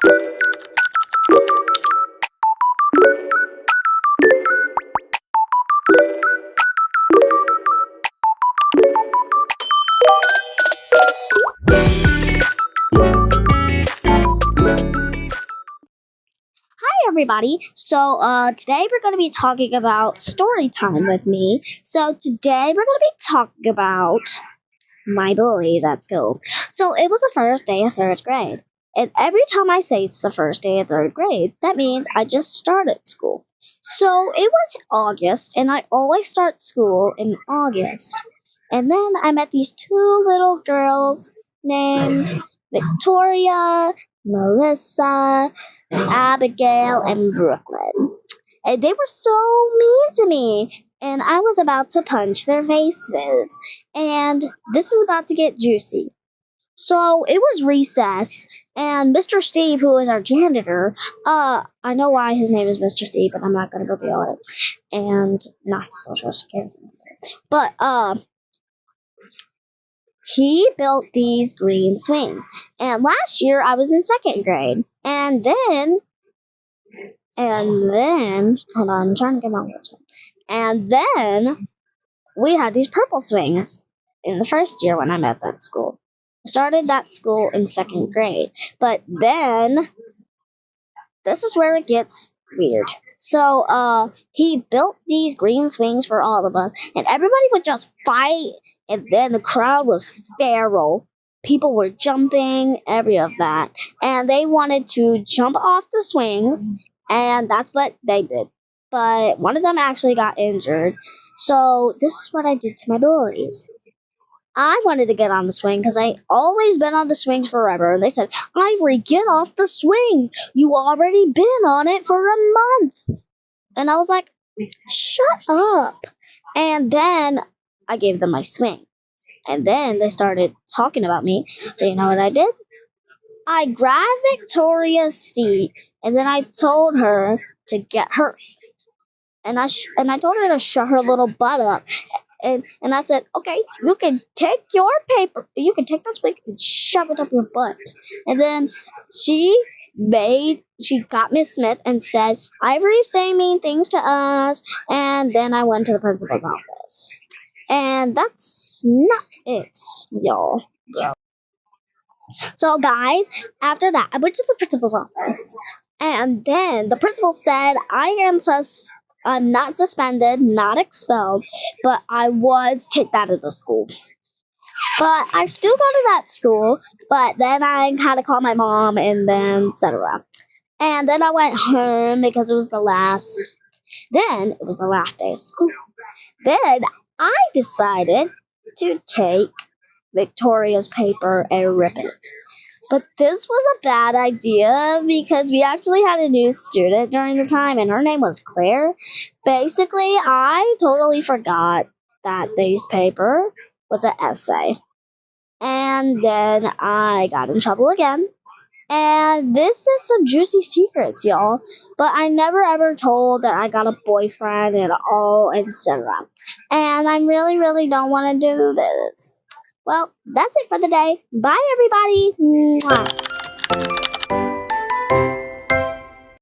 Everybody. Today we're going to be talking about story time with me. So today we're going to be talking about my bullies at school. So it was the first day of third grade. And every time I say it's the first day of third grade, that means I just started school. So it was August, and I always start school in August. And then I met these two little girls named Victoria, Marissa, Abigail, and Brooklyn. And they were so mean to me, and I was about to punch their faces. And this is about to get juicy. So it was recess, and Mr. Steve, who is our janitor, I know why his name is Mr. Steve, but I'm not gonna reveal it. And not his social security number. But he built these green swings. And last year I was in second grade. And then hold on, I'm trying to get my words right. And then we had these purple swings in the first year when I met that school. I started that school in second grade. But then this is where it gets weird. So he built these green swings for all of us, and everybody would just fight, and then the crowd was feral. People were jumping, every of that, and they wanted to jump off the swings, and that's what they did. But one of them actually got injured. So this is what I did to my bullies. I wanted to get on the swing because I always been on the swings forever. And they said, Ivory, get off the swing. You already been on it for a month. And I was like, shut up. And then I gave them my swing. And then they started talking about me. So you know what I did? I grabbed Victoria's seat, and then I told her to get her. And I told her to shut her little butt up. And I said, okay, you can take your paper, you can take that swing and shove it up your butt. And then she got Miss Smith and said, Ivory's saying mean things to us. And then I went to the principal's office. And that's not it, y'all. So guys, after that, I went to the principal's office. And then the principal said, I'm not suspended, not expelled, but I was kicked out of the school. But I still go to that school, but then I had to call my mom and then etc. And then I went home because it was the last day of school. Then I decided to take Victoria's paper and rip it. But this was a bad idea because we actually had a new student during the time, and her name was Claire. Basically, I totally forgot that this paper was an essay. And then I got in trouble again. And this is some juicy secrets, y'all. But I never ever told that I got a boyfriend and all, etc. And I really, really don't want to do this. Well, that's it for the day. Bye, everybody. Mwah.